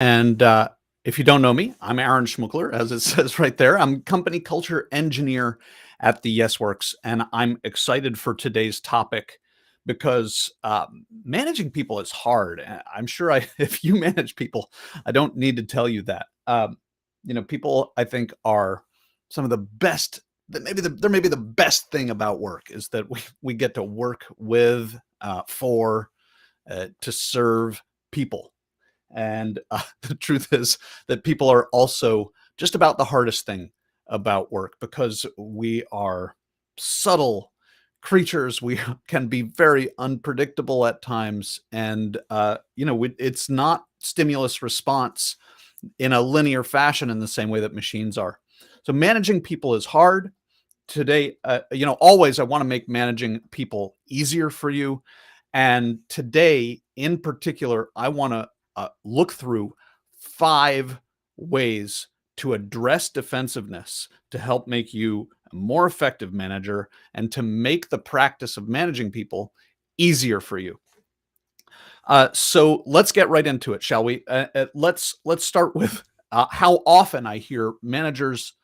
And if you don't know me, I'm Aaron Schmuckler, as it says right there. I'm company culture engineer at the YesWorks, and I'm excited for today's topic because managing people is hard. I'm sure if you manage people, I don't need to tell you that. People I think are some of the best. They're maybe the best thing about work is that we get to work with, for, to serve people. And the truth is that people are also just about the hardest thing about work because we are subtle creatures. We can be very unpredictable at times. And, it's not stimulus response in a linear fashion in the same way that machines are. So managing people is hard. Today, always I want to make managing people easier for you. And today, in particular, I want to look through 5 ways to address defensiveness to help make you a more effective manager and to make the practice of managing people easier for you. So let's get right into it, shall we? Let's start with how often I hear managers,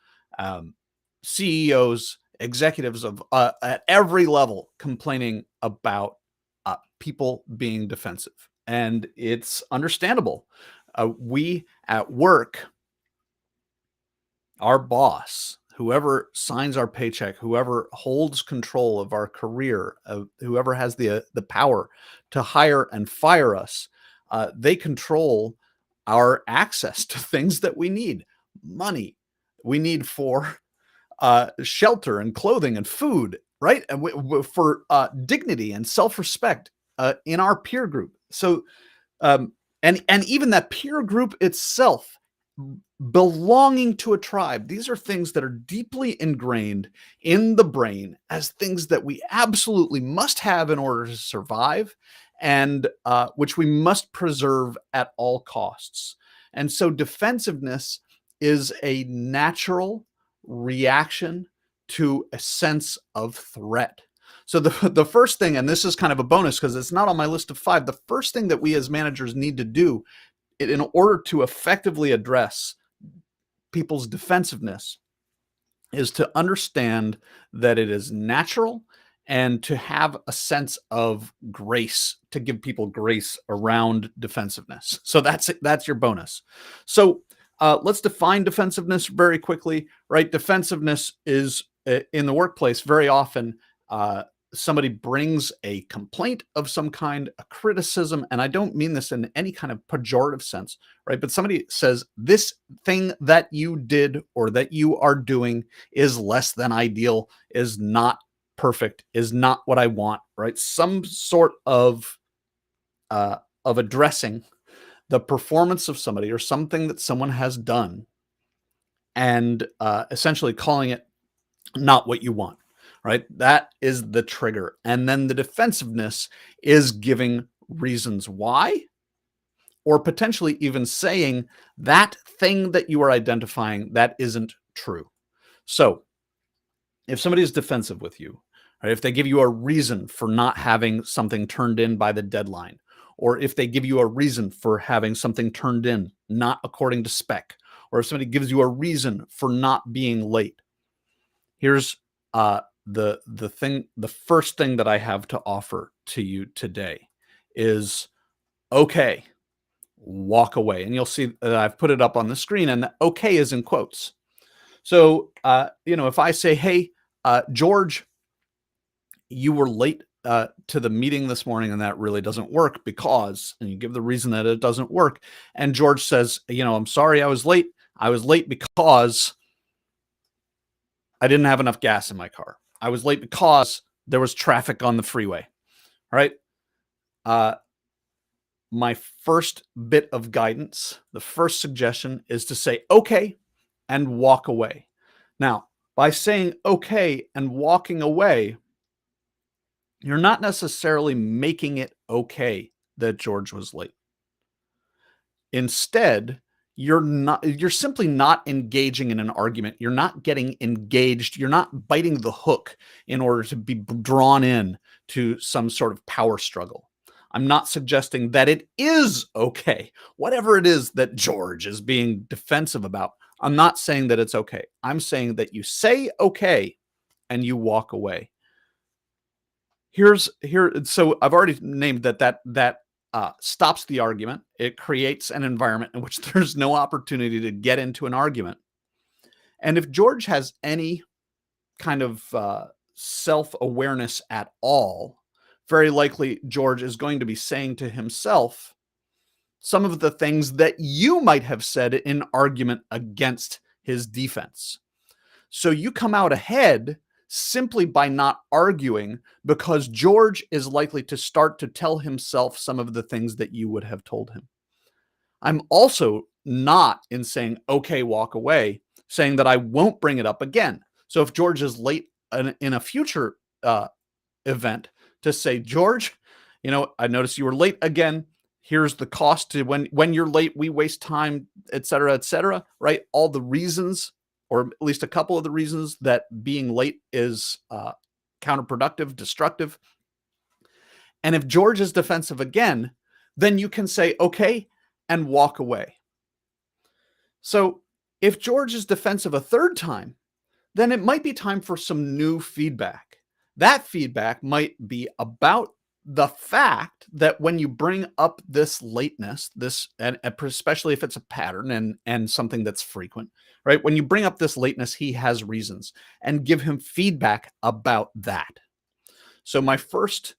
CEOs, executives of at every level complaining about people being defensive, and it's understandable. We at work, our boss, whoever signs our paycheck, whoever holds control of our career, whoever has the power to hire and fire us, they control our access to things that we need, money we need for shelter and clothing and food, right? And for dignity and self-respect in our peer group. So, and even that peer group itself, belonging to a tribe, these are things that are deeply ingrained in the brain as things that we absolutely must have in order to survive, and which we must preserve at all costs. And so defensiveness is a natural reaction to a sense of threat. So the first thing, and this is kind of a bonus because it's not on my list of 5, the first thing that we as managers need to do in order to effectively address people's defensiveness is to understand that it is natural and to have a sense of grace, to give people grace around defensiveness. So that's your bonus. So let's define defensiveness very quickly, right? Defensiveness is in the workplace very often somebody brings a complaint of some kind, a criticism, and I don't mean this in any kind of pejorative sense, right? But somebody says, this thing that you did or that you are doing is less than ideal, is not perfect, is not what I want, right? Some sort of addressing the performance of somebody or something that someone has done and essentially calling it not what you want, right? That is the trigger. And then the defensiveness is giving reasons why, or potentially even saying that thing that you are identifying, that isn't true. So if somebody is defensive with you, right, if they give you a reason for not having something turned in by the deadline, or if they give you a reason for having something turned in not according to spec, or if somebody gives you a reason for not being late, here's the first thing that I have to offer to you today is, okay, walk away. And you'll see that I've put it up on the screen, and the okay is in quotes. So, if I say, hey, George, you were late to the meeting this morning, and that really doesn't work because, and you give the reason that it doesn't work. And George says, I'm sorry I was late. I was late because I didn't have enough gas in my car. I was late because there was traffic on the freeway. All right. My first bit of guidance, the first suggestion is to say, okay, and walk away. Now, by saying okay and walking away, you're not necessarily making it okay that George was late. Instead, you're simply not engaging in an argument. You're not getting engaged. You're not biting the hook in order to be drawn in to some sort of power struggle. I'm not suggesting that it is okay. Whatever it is that George is being defensive about, I'm not saying that it's okay. I'm saying that you say okay and you walk away. So I've already named that stops the argument. It creates an environment in which there's no opportunity to get into an argument. And if George has any kind of self-awareness at all, very likely George is going to be saying to himself some of the things that you might have said in argument against his defense. So you come out ahead simply by not arguing, because George is likely to start to tell himself some of the things that you would have told him. I'm also not, in saying, okay, walk away, saying that I won't bring it up again. So if George is late in a future event, to say, George, I noticed you were late again. Here's the cost to when you're late, we waste time, et cetera, right? All the reasons, or at least a couple of the reasons that being late is counterproductive, destructive. And if George is defensive again, then you can say, okay, and walk away. So if George is defensive a third time, then it might be time for some new feedback. That feedback might be about the fact that when you bring up this lateness, and especially if it's a pattern and something that's frequent, right? When you bring up this lateness, he has reasons, and give him feedback about that. So my first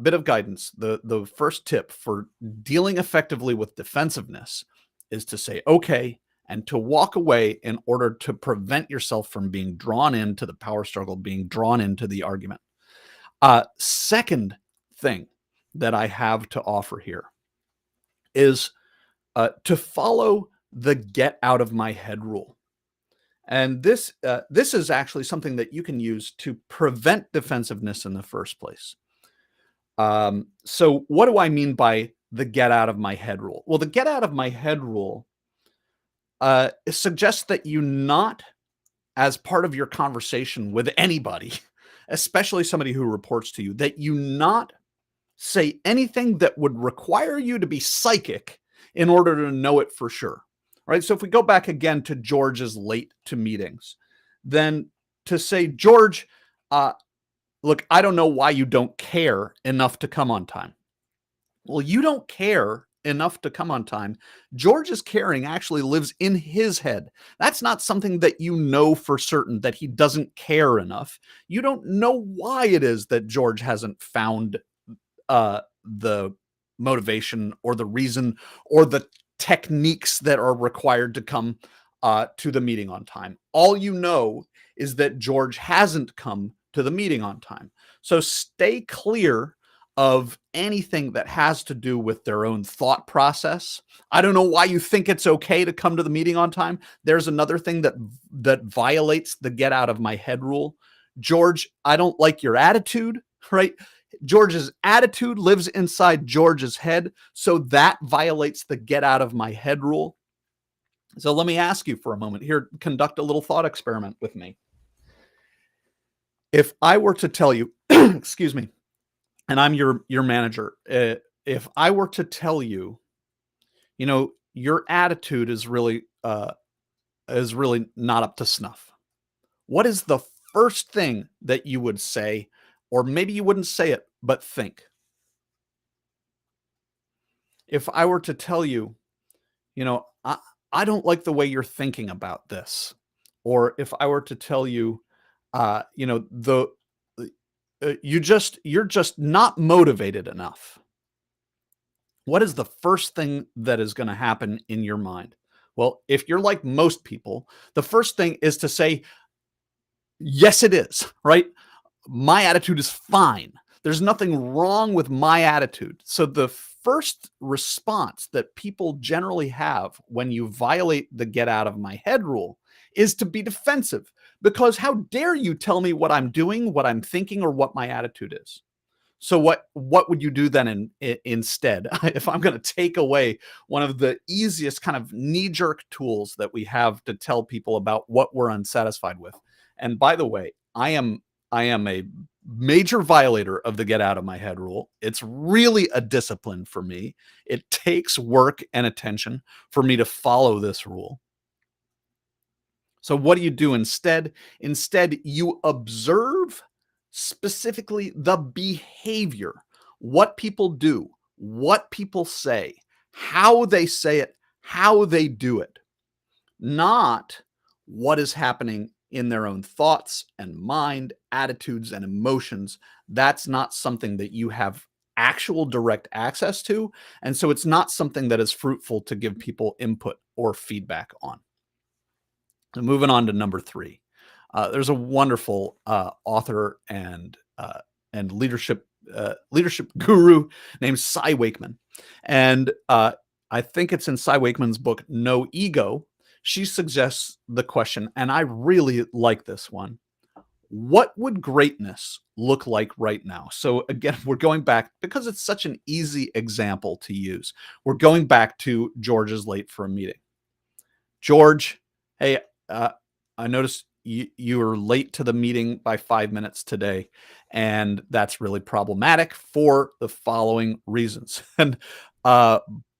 bit of guidance, the first tip for dealing effectively with defensiveness is to say, okay, and to walk away in order to prevent yourself from being drawn into the power struggle, being drawn into the argument. Second thing that I have to offer here is to follow the get out of my head rule. And this is actually something that you can use to prevent defensiveness in the first place. So what do I mean by the get out of my head rule? Well, the get out of my head rule suggests that you not, as part of your conversation with anybody, especially somebody who reports to you, that you not say anything that would require you to be psychic in order to know it for sure, right? So if we go back again to George's late to meetings, then to say, George, look, I don't know why you don't care enough to come on time. Well, you don't care enough to come on time. George's caring actually lives in his head. That's not something that you know for certain, that he doesn't care enough. You don't know why it is that George hasn't found the motivation or the reason or the techniques that are required to come to the meeting on time. All you know is that George hasn't come to the meeting on time. So stay clear of anything that has to do with their own thought process. I don't know why you think it's okay to come to the meeting on time. There's another thing that violates the get out of my head rule. George, I don't like your attitude, right? George's attitude lives inside George's head, so that violates the get out of my head rule. So let me ask you for a moment here, conduct a little thought experiment with me. If I were to tell you, excuse me, and I'm your manager, if I were to tell you, your attitude is really not up to snuff, what is the first thing that you would say? Or maybe you wouldn't say it, but think. If I were to tell you, I don't like the way you're thinking about this. Or if I were to tell you, you're just not motivated enough. What is the first thing that is going to happen in your mind? Well, if you're like most people, the first thing is to say, yes, it is, right? My attitude is fine. There's nothing wrong with my attitude. So the first response that people generally have when you violate the get out of my head rule is to be defensive, because how dare you tell me what I'm doing, what I'm thinking, or what my attitude is? So what would you do then instead? If I'm going to take away one of the easiest kind of knee-jerk tools that we have to tell people about what we're unsatisfied with. And by the way, I am a major violator of the get out of my head rule. It's really a discipline for me. It takes work and attention for me to follow this rule. So what do you do instead? Instead, you observe specifically the behavior, what people do, what people say, how they say it, how they do it, not what is happening in their own thoughts and mind, attitudes and emotions. That's not something that you have actual direct access to. And so it's not something that is fruitful to give people input or feedback on. So moving on to number 3. There's a wonderful author and leadership guru named Cy Wakeman, and I think it's in Cy Wakeman's book No Ego. She suggests the question, and I really like this one: what would greatness look like right now? So again, we're going back because it's such an easy example to use. We're going back to George is late for a meeting. George, hey, I noticed you were late to the meeting by 5 minutes today, and that's really problematic for the following reasons. And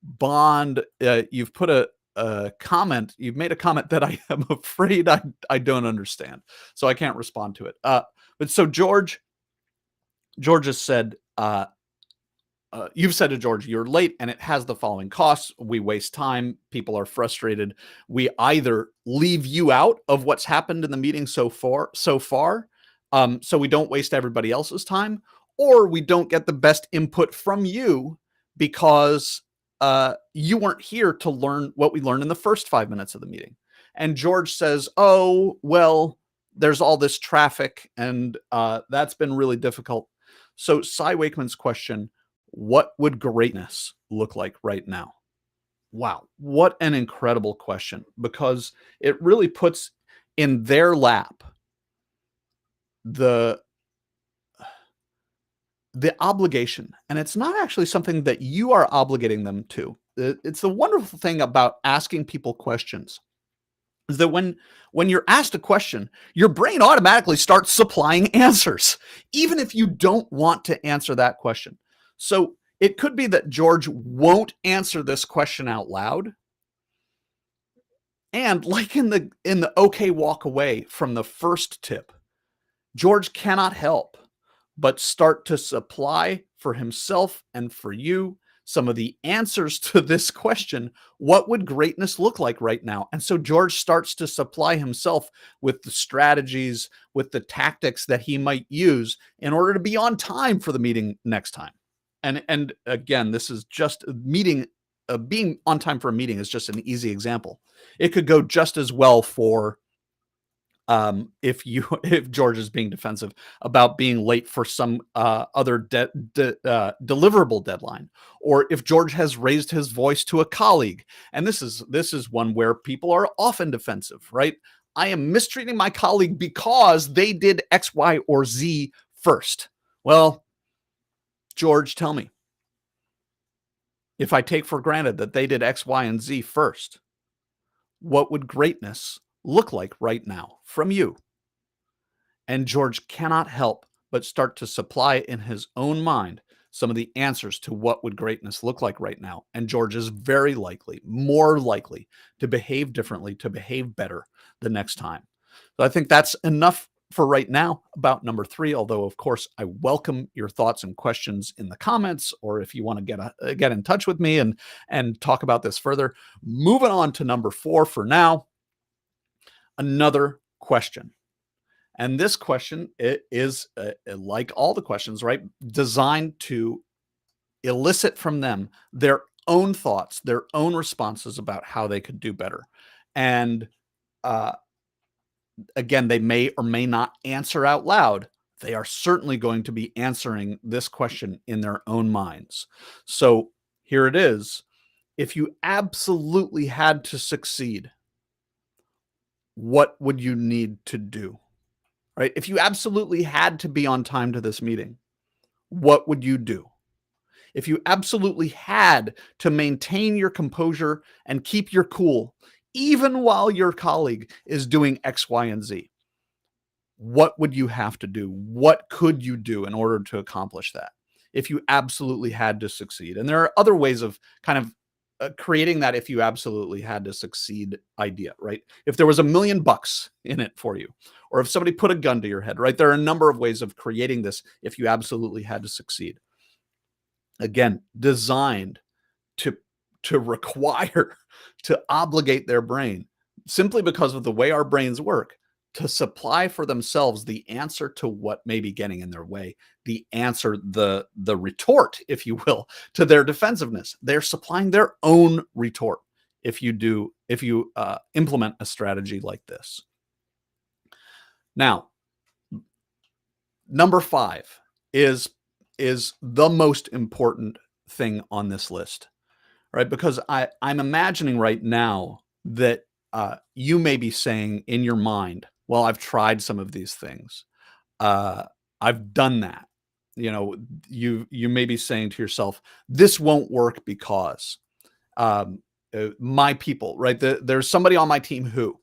Bond, you've put a comment. You've made a comment that I am afraid I don't understand, so I can't respond to it. But so George has said, you've said to George, you're late and it has the following costs. We waste time. People are frustrated. We either leave you out of what's happened in the meeting so far, so we don't waste everybody else's time, or we don't get the best input from you because you weren't here to learn what we learned in the first 5 minutes of the meeting. And George says, oh, well, there's all this traffic and that's been really difficult. So Cy Wakeman's question: what would greatness look like right now? Wow, what an incredible question, because it really puts in their lap the obligation. And it's not actually something that you are obligating them to. It's the wonderful thing about asking people questions is that when you're asked a question, your brain automatically starts supplying answers, even if you don't want to answer that question. So it could be that George won't answer this question out loud. And like in the okay walk away from the first tip, George cannot help but start to supply for himself and for you some of the answers to this question: what would greatness look like right now? And so George starts to supply himself with the strategies, with the tactics that he might use in order to be on time for the meeting next time. And again, this is just being on time for a meeting is just an easy example. It could go just as well for if George is being defensive about being late for some other deliverable deadline, or if George has raised his voice to a colleague. And this is one where people are often defensive, right? I am mistreating my colleague because they did X, Y, or Z first. Well, George, tell me, if I take for granted that they did X, Y, and Z first, what would greatness look like right now from you? And George cannot help but start to supply in his own mind some of the answers to what would greatness look like right now. And George is very likely, more likely, to behave differently, to behave better the next time. So I think that's enough for right now about number 3, although of course I welcome your thoughts and questions in the comments, or if you want to get in touch with me and talk about this further. Moving on to number 4 for now, another question. And this question is like all the questions, right, designed to elicit from them their own thoughts, their own responses about how they could do better. And again, they may or may not answer out loud. They are certainly going to be answering this question in their own minds. So here it is. If you absolutely had to succeed, what would you need to do? Right? If you absolutely had to be on time to this meeting, what would you do? If you absolutely had to maintain your composure and keep your cool, even while your colleague is doing X, Y, and Z, what would you have to do? What could you do in order to accomplish that if you absolutely had to succeed? And there are other ways of kind of creating that if you absolutely had to succeed idea, right? If there was $1,000,000 in it for you, or if somebody put a gun to your head, right? There are a number of ways of creating this if you absolutely had to succeed. Again, designed to require, to obligate their brain, simply because of the way our brains work, to supply for themselves the answer to what may be getting in their way, the answer, the retort, if you will, to their defensiveness. They're supplying their own retort if you implement a strategy like this. Now, number 5 is the most important thing on this list, right? Because I'm imagining right now that you may be saying in your mind, well, I've tried some of these things. I've done that. You know, you may be saying to yourself, this won't work because my people, right? There's somebody on my team who.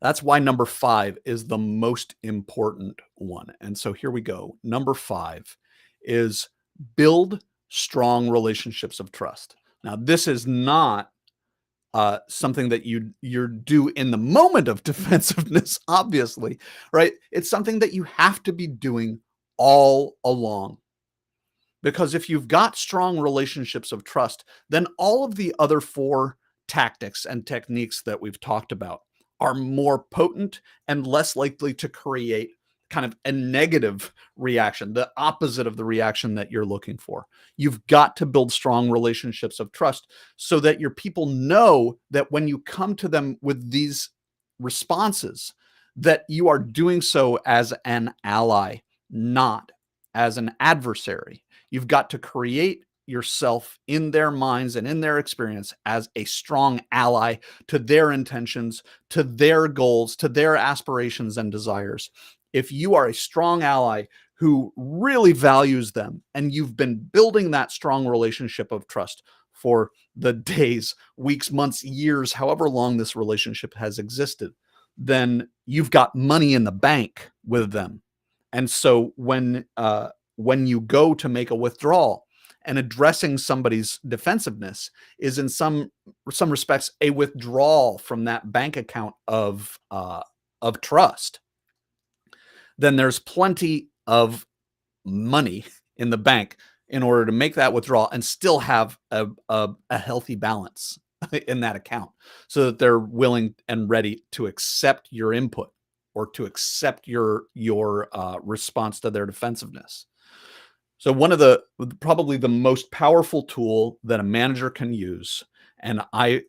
That's why number 5 is the most important one. And so here we go. Number 5 is build strong relationships of trust. Now, this is not something that you do in the moment of defensiveness, obviously, right? It's something that you have to be doing all along. Because if you've got strong relationships of trust, then all of the other 4 tactics and techniques that we've talked about are more potent and less likely to create kind of a negative reaction, the opposite of the reaction that you're looking for. You've got to build strong relationships of trust so that your people know that when you come to them with these responses, that you are doing so as an ally, not as an adversary. You've got to create yourself in their minds and in their experience as a strong ally to their intentions, to their goals, to their aspirations and desires. If you are a strong ally who really values them, and you've been building that strong relationship of trust for the days, weeks, months, years, however long this relationship has existed, then you've got money in the bank with them. And so when you go to make a withdrawal, and addressing somebody's defensiveness is in some respects a withdrawal from that bank account of trust, then there's plenty of money in the bank in order to make that withdrawal and still have a healthy balance in that account, so that they're willing and ready to accept your input or to accept your response to their defensiveness. So one of probably the most powerful tool that a manager can use, and I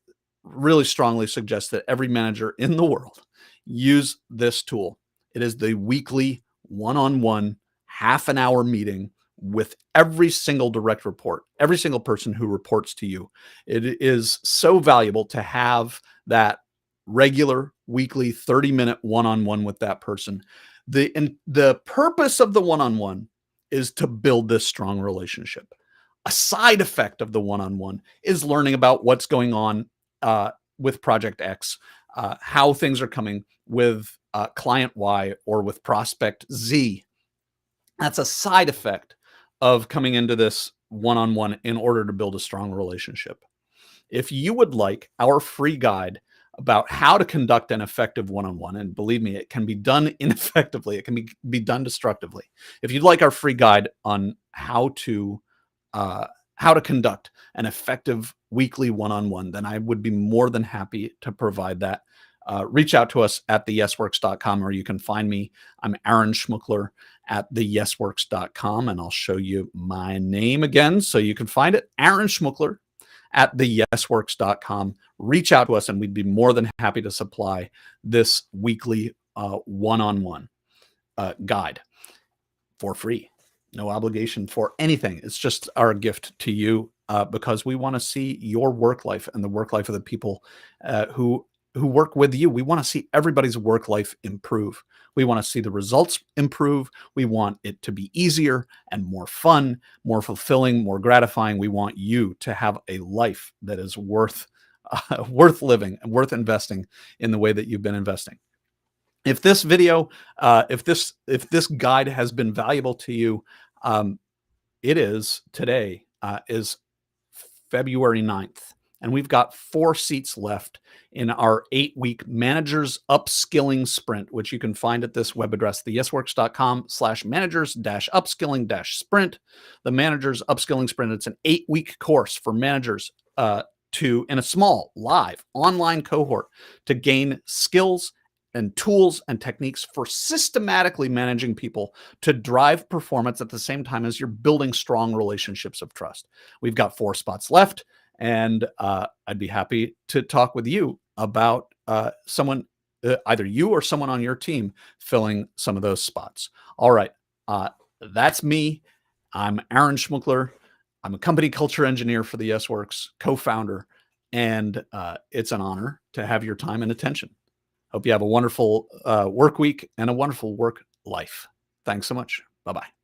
really strongly suggest that every manager in the world use this tool. It is the weekly one-on-one half-an-hour meeting with every single direct report, every single person who reports to you. It is so valuable to have that regular weekly 30-minute one-on-one with that person. The purpose of the one-on-one is to build this strong relationship. A side effect of the one-on-one is learning about what's going on with Project X, how things are coming with client Y or with prospect Z. That's a side effect of coming into this one-on-one in order to build a strong relationship. If you would like our free guide about how to conduct an effective one-on-one, and believe me, it can be done ineffectively. It can be done destructively. If you'd like our free guide on how to conduct an effective weekly one-on-one, then I would be more than happy to provide that. Reach out to us at theyesworks.com, or you can find me. I'm Aaron Schmuckler at theyesworks.com, and I'll show you my name again so you can find it. Aaron Schmuckler at theyesworks.com. Reach out to us, and we'd be more than happy to supply this weekly one-on-one guide for free. No obligation for anything. It's just our gift to you because we want to see your work life and the work life of the people who work with you. We want to see everybody's work life improve. We want to see the results improve. We want it to be easier and more fun, more fulfilling, more gratifying. We want you to have a life that is worth living and worth investing in the way that you've been investing. If this video, if this guide has been valuable to you, um, it is today is February 9th, and we've got 4 seats left in our 8-week managers upskilling sprint, which you can find at this web address, theyesworks.com/managers-upskilling-sprint. The managers upskilling sprint. It's an 8-week course for managers in a small live online cohort to gain skills and tools and techniques for systematically managing people to drive performance at the same time as you're building strong relationships of trust. We've got 4 spots left, and I'd be happy to talk with you about someone, either you or someone on your team, filling some of those spots. All right, that's me. I'm Aaron Schmuckler. I'm a company culture engineer for the YesWorks, co-founder, and it's an honor to have your time and attention. Hope you have a wonderful work week and a wonderful work life. Thanks so much. Bye-bye.